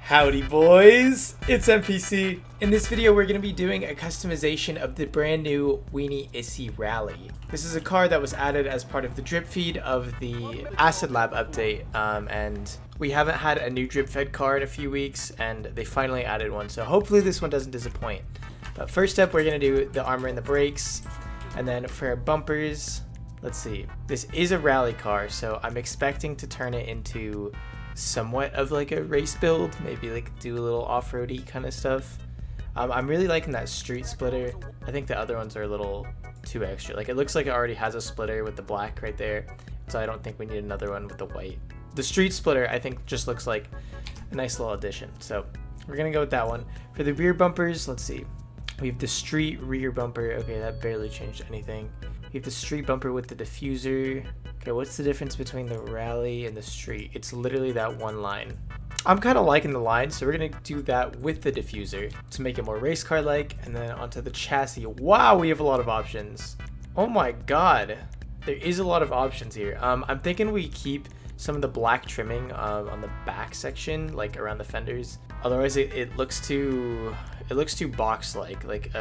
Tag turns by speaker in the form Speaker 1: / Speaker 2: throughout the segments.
Speaker 1: Howdy boys, it's MPC. In this video we're going to be doing a customization of the brand new Weeny Issi Rally. This is a car that was added as part of the drip feed of the Acid Lab update, and we haven't had a new drip fed car in a few weeks, and they finally added one, so hopefully this one doesn't disappoint. But first up we're going to do the armor and the brakes, and then for our bumpers, let's see. This is a rally car, so I'm expecting to turn it into somewhat of like a race build, maybe like do a little off-roady kind of stuff. I'm really liking that street splitter. I think the other ones are a little too extra. Like, it looks like it already has a splitter with the black right there, so I don't think we need another one with the white. The street splitter I think just looks like a nice little addition, so we're gonna go with that one. For the rear bumpers, let's see, we have the street rear bumper. Okay, that barely changed anything. We have the street bumper with the diffuser. Okay, what's the difference between the rally and the street? It's literally that one line. I'm kind of liking the line, so we're going to do that with the diffuser to make it more race car-like. And then onto the chassis. Wow, we have a lot of options. Oh my god. There is a lot of options here. I'm thinking we keep some of the black trimming on the back section, like around the fenders. Otherwise, it looks too box-like.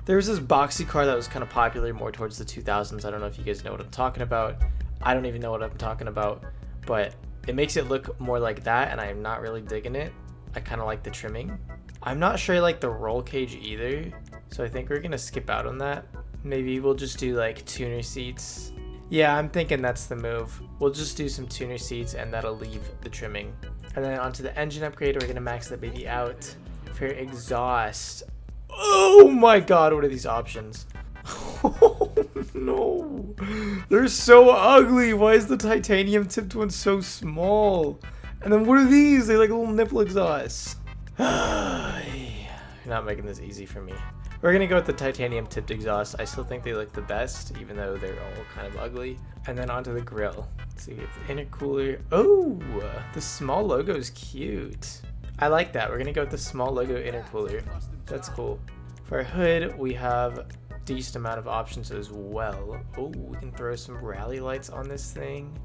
Speaker 1: There was this boxy car that was kind of popular more towards the 2000s. I don't know if you guys know what I'm talking about. I don't even know what I'm talking about, but it makes it look more like that, and I'm not really digging it. I kind of like the trimming. I'm not sure I like the roll cage either, so I think we're gonna skip out on that. Maybe we'll just do like tuner seats. Yeah, I'm thinking that's the move. We'll just do some tuner seats, and that'll leave the trimming. And then onto the engine upgrade, we're gonna max that baby out. For exhaust, oh my god, what are these options? Oh no, they're so ugly. Why is the titanium tipped one so small? And then what are these? They're like little nipple exhausts. You're not making this easy for me. We're gonna go with the titanium tipped exhaust. I still think they look the best, even though they're all kind of ugly. And then onto the grill. So we have the intercooler. Oh, the small logo is cute. I like that. We're gonna go with the small logo intercooler. That's cool. For our hood, we have a decent amount of options as well. Oh, we can throw some rally lights on this thing.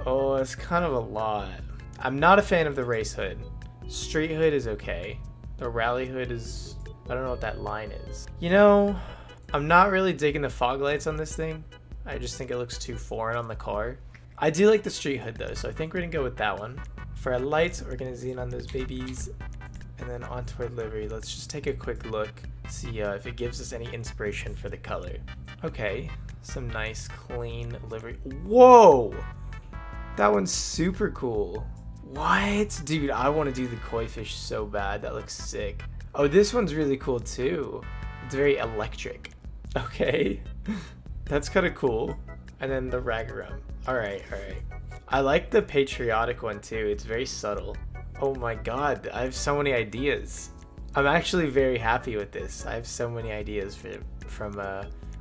Speaker 1: Oh, it's kind of a lot. I'm not a fan of the race hood. Street hood is okay. The rally hood is, I don't know what that line is. You know, I'm not really digging the fog lights on this thing. I just think it looks too foreign on the car. I do like the street hood though, so I think we're gonna go with that one. For our lights, we're gonna zoom on those babies. And then onto our livery, let's just take a quick look, see if it gives us any inspiration for the color. Okay, some nice clean livery. Whoa! That one's super cool. What? Dude, I want to do the koi fish so bad. That looks sick. Oh, this one's really cool too. It's very electric. Okay, that's kind of cool. And then the ragarum. Alright. I like the patriotic one too. It's very subtle. Oh my god, I have so many ideas. I'm actually very happy with this. I have so many ideas from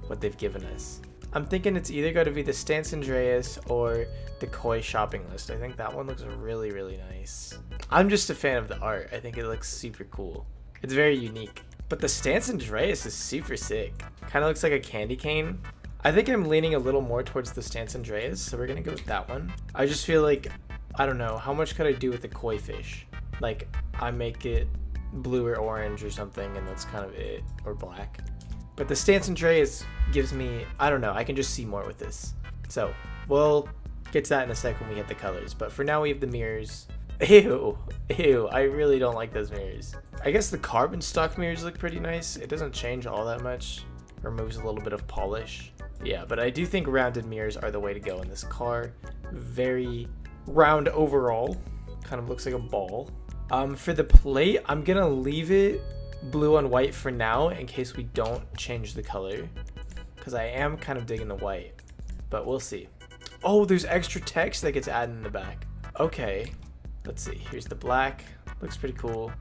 Speaker 1: what they've given us. I'm thinking it's either going to be the Stance Andreas or the Koi shopping list. I think that one looks really, really nice. I'm just a fan of the art. I think it looks super cool. It's very unique. But the Stance Andreas is super sick. Kind of looks like a candy cane. I think I'm leaning a little more towards the Stance Andreas, so we're going to go with that one. I just feel like, I don't know, how much could I do with the koi fish? Like, I make it blue or orange or something, and that's kind of it, or black. But the Stance Andreas gives me, I don't know, I can just see more with this. So, we'll get to that in a sec when we hit the colors. But for now, we have the mirrors. Ew, I really don't like those mirrors. I guess the carbon stock mirrors look pretty nice. It doesn't change all that much. Removes a little bit of polish. Yeah, but I do think rounded mirrors are the way to go in this car. Very round overall, kind of looks like a ball. For the plate, I'm gonna leave it blue on white for now in case we don't change the color, because I am kind of digging the white, but we'll see. Oh, there's extra text that gets added in the back. Okay, let's see. Here's the black. Looks pretty cool.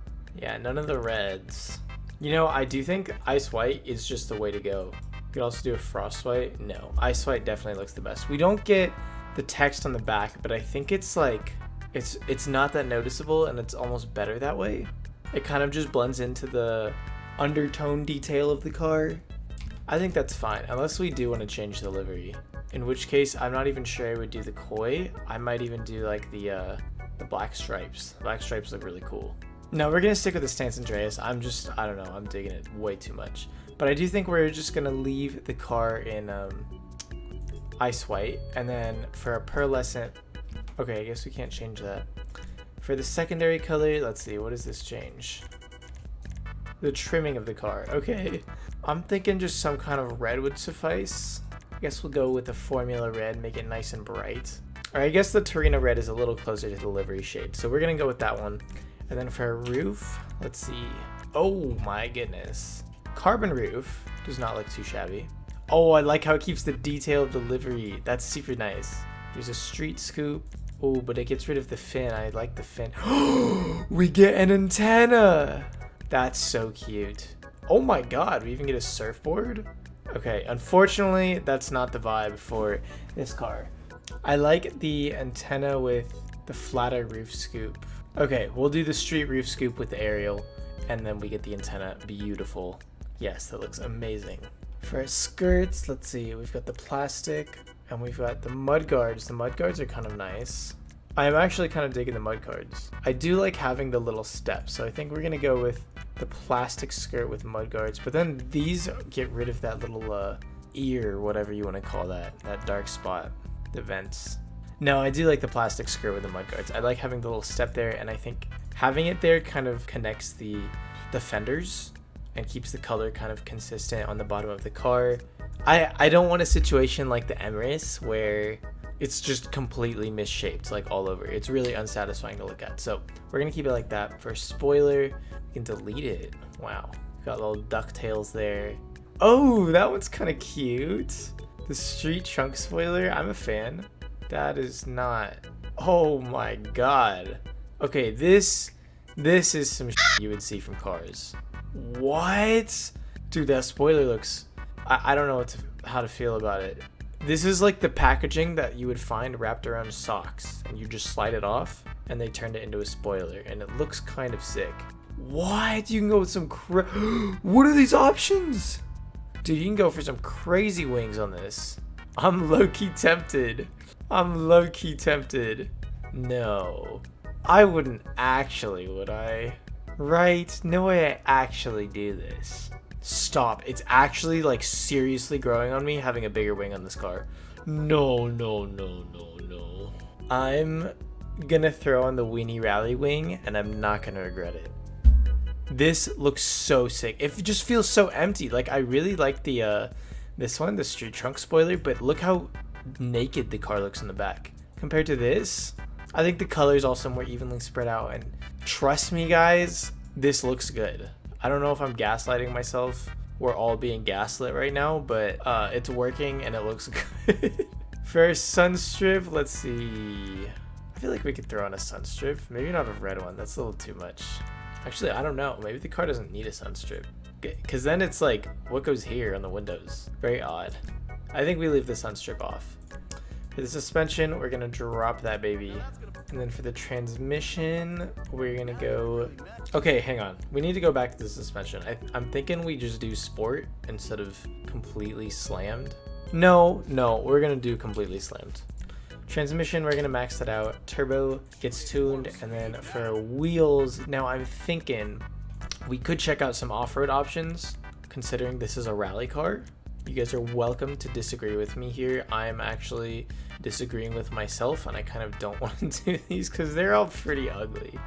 Speaker 1: Yeah, none of the reds. You know, I do think ice white is just the way to go. You could also do a frost white. No, ice white definitely looks the best. We don't get the text on the back, but I think it's like, it's not that noticeable, and it's almost better that way. It kind of just blends into the undertone detail of the car. I think that's fine, unless we do want to change the livery. In which case, I'm not even sure I would do the koi. I might even do like the the black stripes. The black stripes look really cool. No, we're gonna stick with the Stance Andreas. I don't know, I'm digging it way too much. But I do think we're just gonna leave the car in ice white, and then for a pearlescent, okay, I guess we can't change that. For the secondary color, let's see, what does this change? The trimming of the car. Okay, I'm thinking just some kind of red would suffice. I guess we'll go with the formula red, make it nice and bright. Or I guess the Torino red is a little closer to the livery shade, so we're gonna go with that one. And then for a roof, let's see. Oh my goodness. Carbon roof does not look too shabby. Oh, I like how it keeps the detail of the livery. That's super nice. There's a street scoop. Oh, but it gets rid of the fin. I like the fin. We get an antenna. That's so cute. Oh my god, we even get a surfboard? Okay, unfortunately, that's not the vibe for this car. I like the antenna with the flatter roof scoop. Okay, we'll do the street roof scoop with the aerial, and then we get the antenna. Beautiful. Yes, that looks amazing. For our skirts, let's see, we've got the plastic, and we've got the mud guards. The mud guards are kind of nice. I'm actually kind of digging the mud guards. I do like having the little steps, so I think we're gonna go with the plastic skirt with mud guards, but then these get rid of that little ear, whatever you want to call that dark spot, the vents. No, I do like the plastic skirt with the mud guards. I like having the little step there, and I think having it there kind of connects the fenders and keeps the color kind of consistent on the bottom of the car. I don't want a situation like the Emirates where it's just completely misshaped, like all over. It's really unsatisfying to look at. So we're gonna keep it like that. For spoiler, we can delete it. Wow, got little ducktails there. Oh, that one's kind of cute. The street trunk spoiler, I'm a fan. That is not, oh my god. Okay, this is some shit you would see from cars. What? Dude, that spoiler looks, I don't know how to feel about it. This is like the packaging that you would find wrapped around socks, and you just slide it off, and they turned it into a spoiler, and it looks kind of sick. What? You can go with some what are these options? Dude, you can go for some crazy wings on this. I'm low-key tempted. I'm low-key tempted. No. I wouldn't actually, would I? Right? No way I actually do this. Stop. It's actually like seriously growing on me having a bigger wing on this car. No, no, no, no, no. I'm gonna throw on the Weeny Rally wing, and I'm not gonna regret it. This looks so sick. It just feels so empty. Like, I really like the this one, the street trunk spoiler, but look how naked the car looks in the back. Compared to this, I think the color is also more evenly spread out, and trust me guys, this looks good. I don't know if I'm gaslighting myself. We're all being gaslit right now, but it's working and it looks good. For a sun strip, let's see. I feel like we could throw on a sun strip. Maybe not a red one. That's a little too much. Actually, I don't know. Maybe the car doesn't need a sun strip. Because then it's like, what goes here on the windows? Very odd. I think we leave the sun strip off. For the suspension, we're going to drop that baby. And then for the transmission, we're going to go... Okay, hang on. We need to go back to the suspension. I'm thinking we just do sport instead of completely slammed. No, we're going to do completely slammed. Transmission, we're going to max that out. Turbo gets tuned. And then for wheels, now I'm thinking we could check out some off-road options, considering this is a rally car. You guys are welcome to disagree with me here. I'm actually disagreeing with myself, and I kind of don't want to do these because they're all pretty ugly.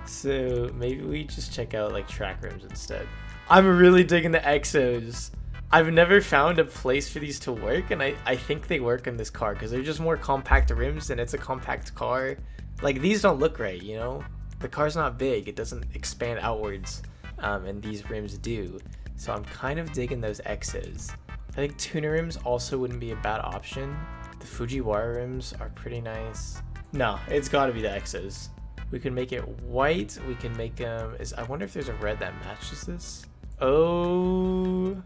Speaker 1: So maybe we just check out like track rims instead. I'm really digging the Exos. I've never found a place for these to work, and I think they work in this car because they're just more compact rims, and it's a compact car. Like, these don't look right, you know? The car's not big. It doesn't expand outwards, and these rims do. So I'm kind of digging those Exos. I think tuner rims also wouldn't be a bad option. The Fujiwara rims are pretty nice. No, it's got to be the Exos. We can make it white. We can make them... I wonder if there's a red that matches this. Oh.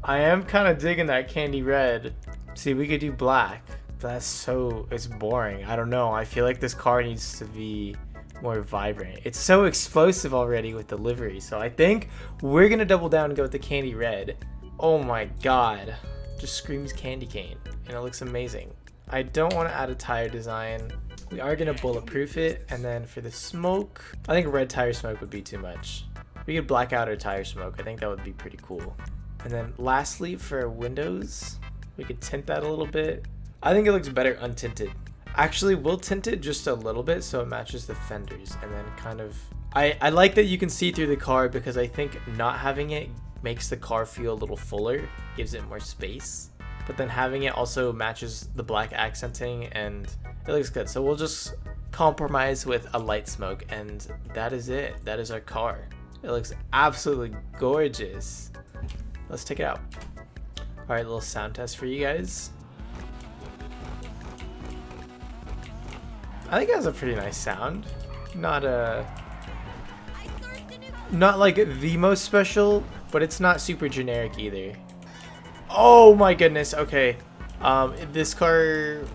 Speaker 1: I am kind of digging that candy red. See, we could do black. It's boring. I don't know. I feel like this car needs to be more vibrant. It's so explosive already with the livery, so I think we're gonna double down and go with the candy red. Oh my god, just screams candy cane, and it looks amazing. I don't want to add a tire design. We are gonna bulletproof it, and then for the smoke, I think red tire smoke would be too much. We could black out our tire smoke. I think that would be pretty cool. And then lastly, for windows, we could tint that a little bit. I think it looks better untinted. Actually, we'll tint it just a little bit so it matches the fenders, and then kind of... I like that you can see through the car because I think not having it makes the car feel a little fuller, gives it more space. But then having it also matches the black accenting and it looks good. So we'll just compromise with a light smoke, and that is it. That is our car. It looks absolutely gorgeous. Let's take it out. All right, little sound test for you guys. I think it has a pretty nice sound. Not like the most special, but it's not super generic either. Oh my goodness. Okay. This car, it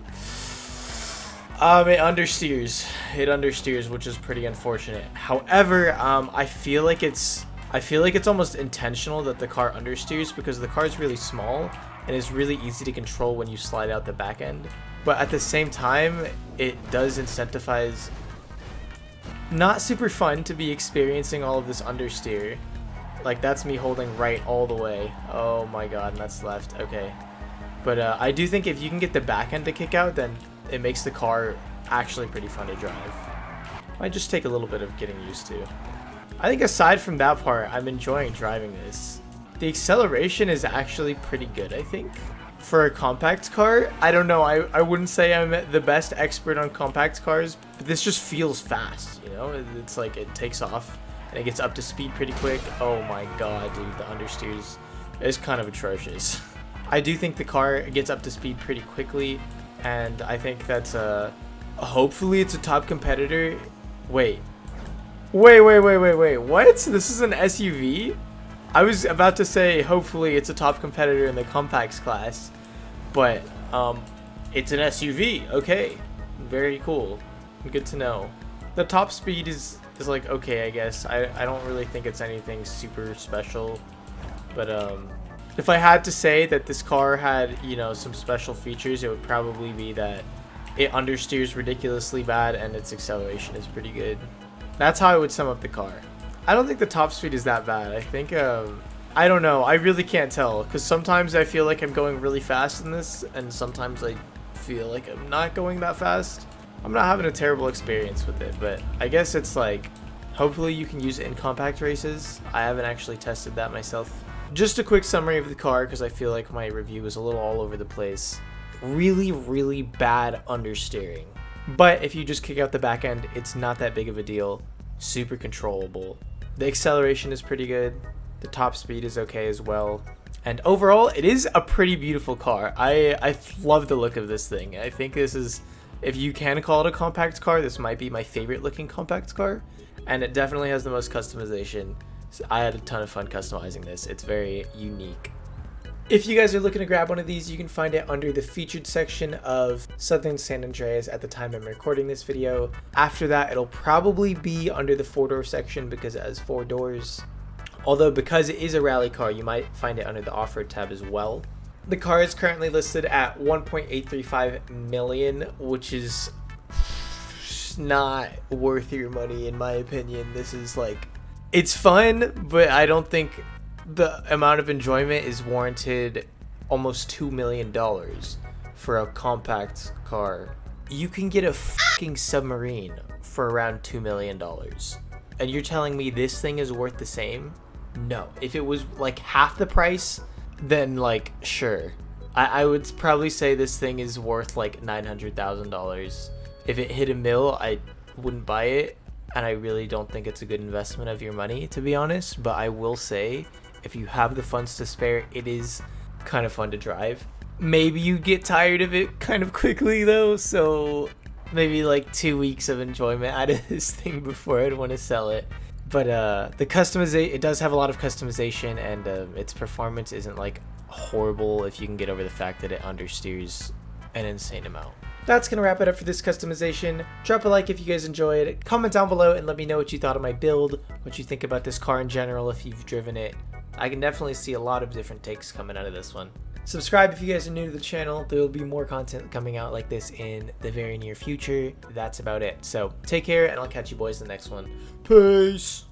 Speaker 1: understeers. It understeers, which is pretty unfortunate. However, I feel like it's almost intentional that the car understeers because the car is really small and it's really easy to control when you slide out the back end. But at the same time, it does incentivize not super fun to be experiencing all of this understeer. Like, that's me holding right all the way. Oh my god, and that's left. Okay. But I do think if you can get the back end to kick out, then it makes the car actually pretty fun to drive. Might just take a little bit of getting used to. I think aside from that part, I'm enjoying driving this. The acceleration is actually pretty good, I think. For a compact car, I don't know, I wouldn't say I'm the best expert on compact cars, but this just feels fast, you know? It's like it takes off and it gets up to speed pretty quick. Oh my god, dude, the understeers is kind of atrocious. I do think the car gets up to speed pretty quickly, and I think that's hopefully it's a top competitor. Wait, what? This is an SUV? I was about to say hopefully it's a top competitor in the compacts class, but it's an SUV. Okay, very cool, good to know. The top speed is like okay, I guess. I don't really think it's anything super special, but if I had to say that this car had, you know, some special features, it would probably be that it understeers ridiculously bad and its acceleration is pretty good. That's how I would sum up the car. I don't think the top speed is that bad. I think, I don't know. I really can't tell because sometimes I feel like I'm going really fast in this and sometimes I feel like I'm not going that fast. I'm not having a terrible experience with it, but I guess it's like, hopefully you can use it in compact races. I haven't actually tested that myself. Just a quick summary of the car because I feel like my review was a little all over the place. Really, really bad understeering. But if you just kick out the back end, it's not that big of a deal. Super controllable. The acceleration is pretty good. The top speed is okay as well. And overall, it is a pretty beautiful car. I love the look of this thing. I think this is, if you can call it a compact car, this might be my favorite looking compact car. And it definitely has the most customization. So I had a ton of fun customizing this. It's very unique. If you guys are looking to grab one of these, you can find it under the featured section of Southern San Andreas at the time I'm recording this video. After that, it'll probably be under the 4-door section because it has 4 doors. Although because it is a rally car, you might find it under the off-road tab as well. The car is currently listed at $1.835 million, which is not worth your money in my opinion. This is like, it's fun, but I don't think the amount of enjoyment is warranted. Almost $2 million for a compact car. You can get a fucking submarine for around $2 million. And you're telling me this thing is worth the same? No. If it was like half the price, then like, sure. I would probably say this thing is worth like $900,000. If it hit $1 million, I wouldn't buy it. And I really don't think it's a good investment of your money, to be honest. But I will say, if you have the funds to spare, it is kind of fun to drive. Maybe you get tired of it kind of quickly though, so maybe like 2 weeks of enjoyment out of this thing before I'd want to sell it. But the customization, it does have a lot of customization, and its performance isn't like horrible if you can get over the fact that it understeers an insane amount. That's going to wrap it up for this customization. Drop a like if you guys enjoyed. Comment down below and let me know what you thought of my build, what you think about this car in general if you've driven it. I can definitely see a lot of different takes coming out of this one. Subscribe if you guys are new to the channel. There will be more content coming out like this in the very near future. That's about it. So take care, and I'll catch you boys in the next one. Peace.